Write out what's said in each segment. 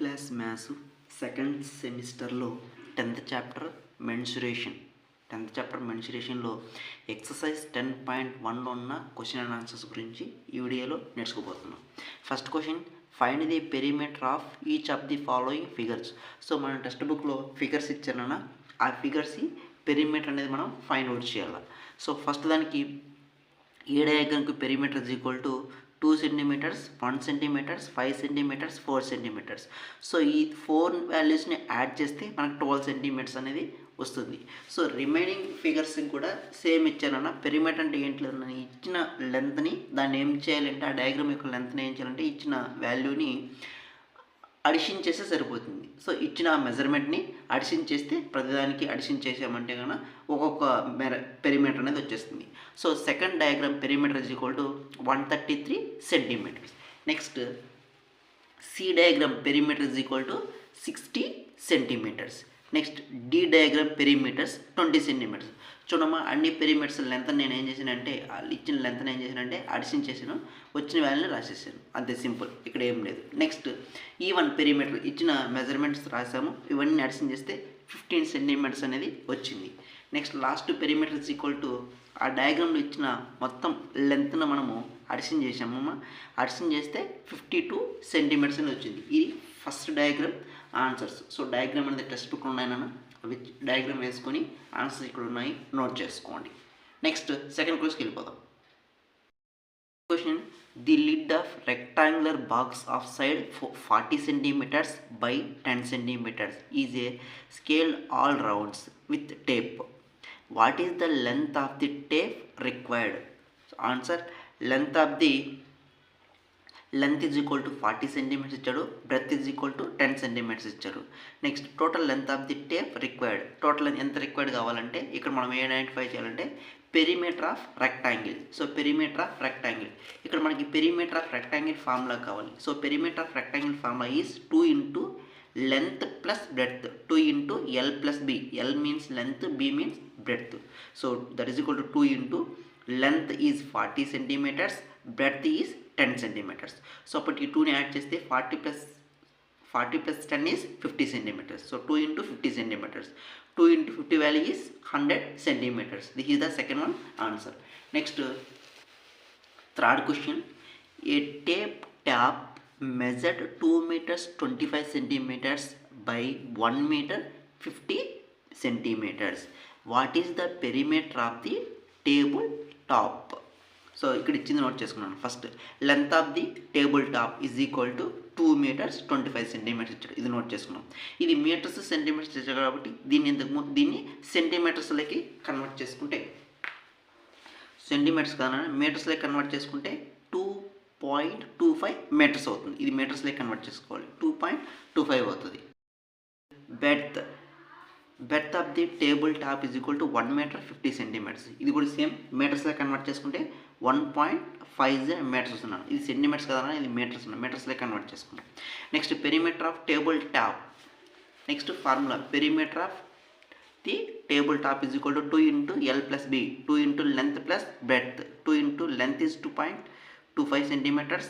Class maths second సెమిస్టర్లో 10th chapter మెన్సురేషన్లో exercise 10.1లో ఉన్న question and answers గురించి ఈ వీడియోలో నేర్చుకోబోతున్నాం. First question, find the perimeter of each of the following figures. So మన టెక్స్ట్ బుక్లో ఫిగర్స్ ఇచ్చారన్న ఆ ఫిగర్స్ పెరిమీటర్ అనేది మనం ఫైండ్ అవుట్ చేయాలి. సో ఫస్ట్ దానికి ఏ డయాగ్రామ్కి perimeter is equal to 2 centimeters, 1 centimeters, 5 centimeters, 4 centimeters. So ఈ 4 వాల్యూస్ని యాడ్ చేస్తే మనకు 12 సెంటీమీటర్స్ అనేది వస్తుంది. సో రిమైనింగ్ ఫిగర్స్కి కూడా సేమ్ ఇచ్చానన్న. పెరిమీటర్ అంటే ఏంటి లేదన్న, ఇచ్చిన లెంత్ని దాన్ని ఏం చేయాలంటే ఆ డయాగ్రామ్ యొక్క లెంత్ని ఏం చేయాలంటే ఇచ్చిన వాల్యూని అడిషన్ చేస్తే సరిపోతుంది. సో ఇచ్చిన మెజర్మెంట్ని అడిషన్ చేస్తే ప్రతిదానికి అడిషన్ చేసామంటే కనుక ఒక్కొక్క పెరిమీటర్ అనేది వచ్చేస్తుంది. So second diagram perimeter is equal to 133 centimetres. Next C diagram perimeter is equal to 60 centimetres. Next D diagram perimeters 20 centimetres. చూడమ్మా, అన్ని పెరిమీటర్స్ లెంత్ నేను ఏం చేశానంటే ఇచ్చిన లెంత్ ఏం చేశానంటే అడిషన్ చేశాను, వచ్చిన వాల్యూని రాసేసాను, అంతే సింపుల్, ఇక్కడ ఏం లేదు. నెక్స్ట్ ఈవన్ పెరిమీటర్ ఇచ్చిన మెజర్మెంట్స్ రాసాము, ఇవన్నీ అడిషన్ చేస్తే 15 సెంటీమీటర్స్ అనేది వచ్చింది. Next last perimeter is equal to ఆ డయాగ్రామ్లో ఇచ్చిన మొత్తం లెంత్ను మనము అడిషన్ చేసామమ్మా, అడిషన్ చేస్తే 52 సెంటీమీటర్స్ అనేది వచ్చింది. ఇది first diagram answers. So diagram అనేది టెక్స్ట్ బుక్ ఉన్నాయన్న, అవి డయాగ్రామ్ వేసుకొని ఆన్సర్స్ ఇక్కడ ఉన్నాయి, నోట్ చేసుకోండి. నెక్స్ట్ సెకండ్ క్వశ్చన్కి వెళ్ళిపోదాం. Question, the lid of rectangular box of side 40 centimeters by 10 centimeters is a scale all rounds with tape. What is the length of the tape required? Answer, length is equal to 40 centimeters ఇచ్చాడు, breadth is equal to 10 centimeters ఇచ్చారు. Next total length of the tape required. Total ఎంత required కావాలంటే ఇక్కడ మనం ఏ identify చేయాలంటే perimeter of rectangle. So perimeter of rectangle, ఇక్కడ మనకి పెరిమీటర్ ఆఫ్ రెక్టాంగిల్ ఫార్ములా కావాలి. So perimeter of rectangle formula is 2 into length plus breadth, 2 into L plus B. L means length, B means breadth. So that is equal to 2 into length is 40 centimeters, breadth is 10 centimeters. So అప్పుడు ఈ 2ని add చేస్తే 40 plus 10 is 50 centimeters. So 2 into 50 centimeters. 2 into 50 value is 100 centimeters. This is the second one answer. Next, third question. A tape tap measured 2 meters 25 centimeters by 1 meter 50 centimeters. What is the perimeter of the table top? So ఇక్కడ ఇచ్చింది note చేసుకున్నాను. First length of the table top is equal to 2 meters 25 centimeters ఇచ్చాడు, ఇది note చేసుకున్నాం. ఇది metres centimetres ఇచ్చాడు కాబట్టి దీన్ని సెంటీమీటర్స్లోకి కన్వర్ట్ చేసుకుంటే, సెంటీమీటర్స్ కాదు మీటర్స్లోకి కన్వర్ట్ చేసుకుంటే 2.25 మీటర్స్ అవుతుంది. ఇది మీటర్స్లోకి కన్వర్ట్ చేసుకోవాలి, 2.25 అవుతుంది. Berth of the table top is equal to 1 meter 50 centimeters. ఇది కూడా సేమ్ మీటర్స్లో కన్వర్ట్ చేసుకుంటే 1.50 మీటర్స్ వస్తున్నాను. ఇది సెంటీమీటర్స్ కదా, ఇది మీటర్స్ ఉన్నాయి, మీటర్స్లో కన్వర్ట్ చేసుకున్నాం. Next perimeter of table top. Next formula, perimeter of the table top is equal to 2 into L plus B, 2 into length plus breadth. 2 into length is 2.25 centimeters,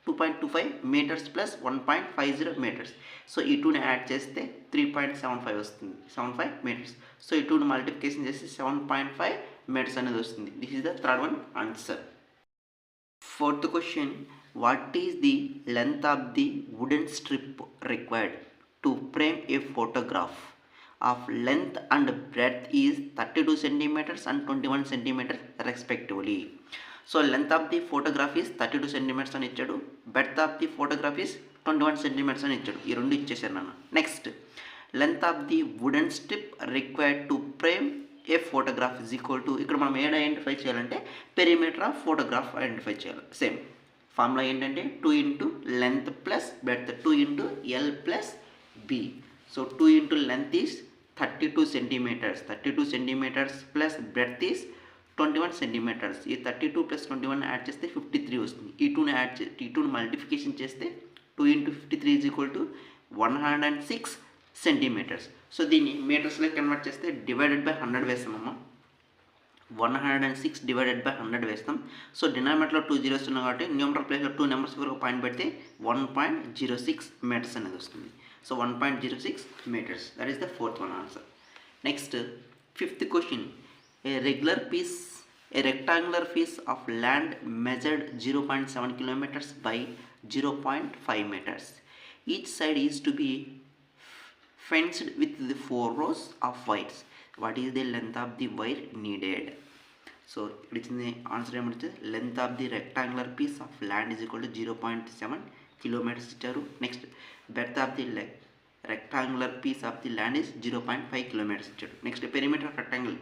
2.25 meters plus 1.50 meters. So ఈ 2ని add చేస్తే 3.75 వస్తుంది, 75 meters. So ఈ 2ని multiplication చేస్తే 7.5 meters అనేది వస్తుంది. This is the third one answer. Fourth question, what is the length of the wooden strip required to frame A photograph of length and breadth is 32 centimeters and 21 centimeters respectively. So length of the photograph is 32 centimeters అని ఇచ్చాడు, breadth of the photograph is 21 centimeters అని ఇచ్చాడు, ఈ రెండు ఇచ్చేసాను నన్ను. Next length of the wooden strip required to frame A photograph is equal to, ఇక్కడ మనం ఏం ఐడెంటిఫై చేయాలంటే పెరిమీటర్ ఆఫ్ ఫోటోగ్రాఫ్ ఐడెంటిఫై చేయాలి. సేమ్ ఫార్ములా ఏంటంటే 2 into length plus breadth, 2 into L plus B. So 2 into length is 32 centimeters, 32 centimeters plus breadth is 21 centimeters. ఈ 32 plus 21 add చేస్తే 53 వస్తుంది. ఈ 2ని ఈ 2ని మల్టిప్లికేషన్ చేస్తే 2 into 53 is equal to 106 centimeters. So దీన్ని మీటర్స్లో కన్వర్ట్ చేస్తే డివైడెడ్ బై 100 వేస్తామమ్మా. 106 డివైడెడ్ బై 100 వేస్తాం. సో డినామినేటర్లో 2 జీరోస్ ఉన్నాయి కాబట్టి న్యూమరేటర్ ప్లేస్లో 2 నెంబర్స్ ఒక పాయింట్ పెడితే 1.06 మీటర్స్ అనేది వస్తుంది. So 1.06 meters. That is the fourth one answer. Next, fifth question. A rectangular piece of land measured 0.7 kilometers by 0.5 meters. Each side is to be fenced with the 4 rows of wires. What is the length of the wire needed? So it is the answer. Length of the rectangular piece of land is equal to 0.7 kilometers. Next, breadth of the rectangular piece of the land is 0.5 kilometers. Next, perimeter of rectangle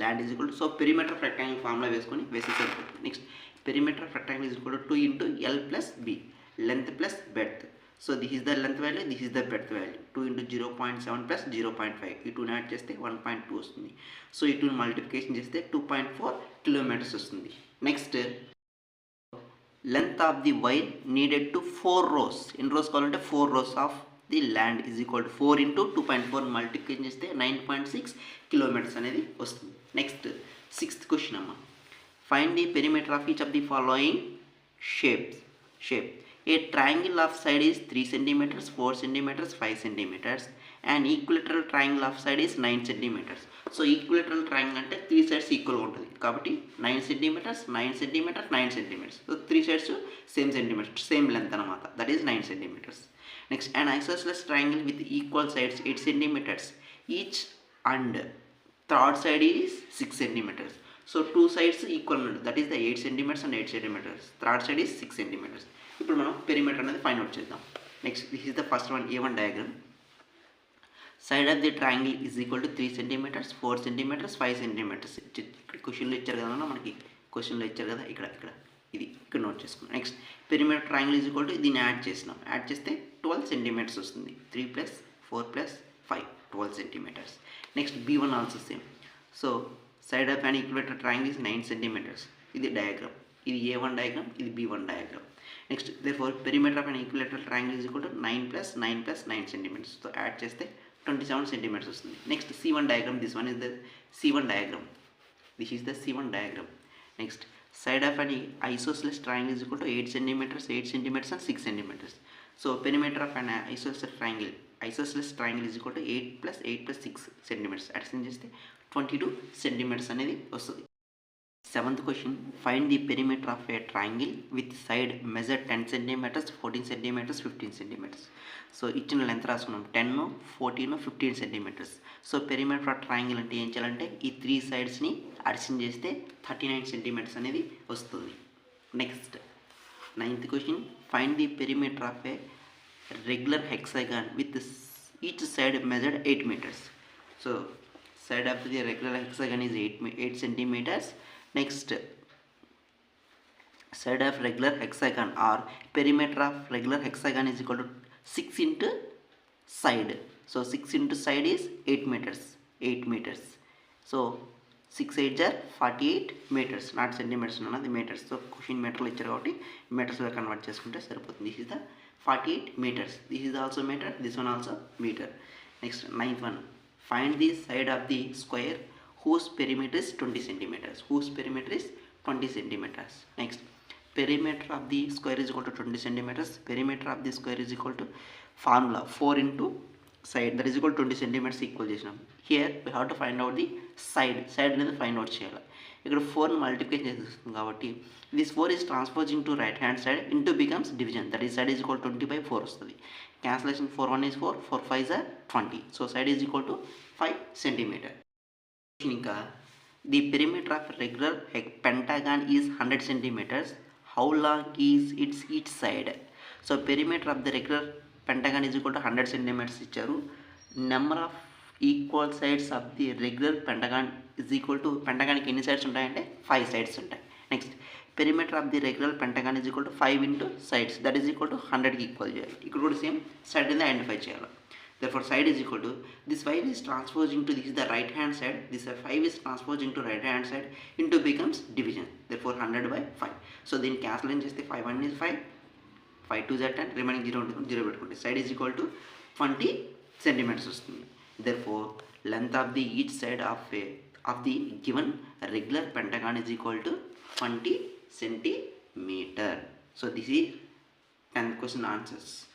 land is equal to, so perimeter of rectangle formula వేసుకొని వేసేసారు. Next, perimeter of rectangle is equal to 2 into L plus B, length plus breadth. So this is the length value, this is the breadth value. 2 into 0.7 plus 0.5, ఈ 2 add చేస్తే 1.2 వస్తుంది. So ఈ 2 multiplication చేస్తే 2.4 kilometres వస్తుంది. Next, length of the wire needed to 4 rows. ఎన్ని rose కావాలంటే 4 rows of the land is equal to 4 into 2.4 multiplication చేస్తే 9.6 kilometres అనేది వస్తుంది. నెక్స్ట్, సిక్స్త్ క్వశ్చన్ అమ్మ. Find the perimeter of each of the following shape. A triangle of side is 3 centimeters, 4 centimeters, 5 centimeters. And equilateral triangle of side is 9 centimeters. So equilateral triangle అంటే 3 sides equal ఉంటుంది కాబట్టి 9 centimeters, 9 centimeters, 9 centimeters. So 3 sides same centimeters, same length అనమాట. That is 9 centimeters. Next, an isosceles triangle with equal sides 8 centimeters each and third side is 6 centimeters. So 2 sides equal, that is the 8 centimeters and 8 centimeters. Third side is 6 centimeters. ఇప్పుడు మనం perimeter అనేది find out చేద్దాం. Next, this is the first one, A1 diagram. Side of the triangle is equal to 3 centimeters, 4 centimeters, 5 centimeters. ఇక్కడ క్వశ్చన్లో ఇచ్చారు కదా, మనకి క్వశ్చన్లో ఇచ్చారు కదా, ఇక్కడ నోట్ చేసుకున్నాం. Next, perimeter triangle is equal to దీన్ని యాడ్ చేసినాం. యాడ్ చేస్తే 12 centimeters వస్తుంది. 3 + 4 + 5, 12 centimeters. Next, B1 also same. So side of and ఈక్వలేటర్ triangle is 9 centimeters. ఇది డయాగ్రామ్, ఇది A1 డయాగ్రామ్, ఇది B1 diagram. Next, therefore perimeter of an equilateral triangle is equal to 9 plus 9 plus 9 centimeters. So add చేస్తే 27 centimeters వస్తుంది. Next, C1 diagram. This one is the C1 diagram. This is the C1 diagram. Next, side of an isosceles triangle is equal to 8 centimeters, 8 centimeters and 6 centimeters. So perimeter of an isosceles triangle is equal to 8 plus 8 plus 6 centimeters. Addition చేస్తే 22 centimeters అనేది వస్తుంది. Seventh question, find the perimeter of a triangle with side measured 10 centimeters, 14 centimeters, 15 centimeters. So ఇచ్చిన length రాసుకున్నాం 10, 14, 15 centimeters. So perimeter of triangle అంటే ఏం చేయాలంటే ఈ 3 సైడ్స్ని addition చేస్తే 39 centimeters అనేది వస్తుంది. Next, ninth question, find the perimeter of A regular hexagon with each side measured 8 meters. So side of the regular hexagon is 8 centimeters. Next, side of regular hexagon or perimeter of regular hexagon is equal to 6 into side. So 6 into side is 8 meters. 8 meters. So 6 8s are 48 meters. Not centimeters, the meters. So question meter ఇచ్చారు కాబట్టి meters లో convert చేసుకుంటే సరిపోతుంది. This is the 48 meters. This is also meter. This one also meter. Next, ninth one, find the side of the square whose perimeter is 20 centimeters. Whose perimeter is 20 centimeters. Next, perimeter of the square is equal to 20 centimeters. Perimeter of the square is equal to formula 4 into side, that is equal to 20 centimeters equal చేసినాం. Here we have to find out the side అనేది find out చేయాలి. ఇక్కడ 4 multiplication చేస్తుంది కాబట్టి this 4 is transposing to right hand side into becomes division, that is side is equal to 20/4 వస్తుంది. Cancellation 4 1 is 4, 4 5 are 20. So side is equal to 5 centimeter. ఇంకా the perimeter of regular pentagon is 100 centimeters. How long is its each side. So perimeter of the regular pentagon is equal to 100 centimeters ఇచ్చారు. Number of equal sides of the regular pentagon is equal to, పెంటాగాన్కి ఎన్ని సైడ్స్ ఉంటాయంటే 5 sides ఉంటాయి. Next, perimeter of the regular pentagon is equal to 5 into sides, that is equal to 100కి equal చేయాలి. ఇక్కడ కూడా సేమ్ సైడ్ అనేది ఐడెంటిఫై చేయాలి. Therefore side is equal to, this 5 is transposing to, this is the right hand side, this 5 is transposing to right hand side into becomes division, therefore 100/5. So then cancel చేస్తే 5 1 is 5, 5 2 is 10, remaining 0 ఉంటుంది, 0 పెట్టుకుంటే side is equal to 20 centimeters వస్తుంది. Therefore length of the each side of a of the given regular pentagon is equal to 20 centimeter. So this is 10th question answers.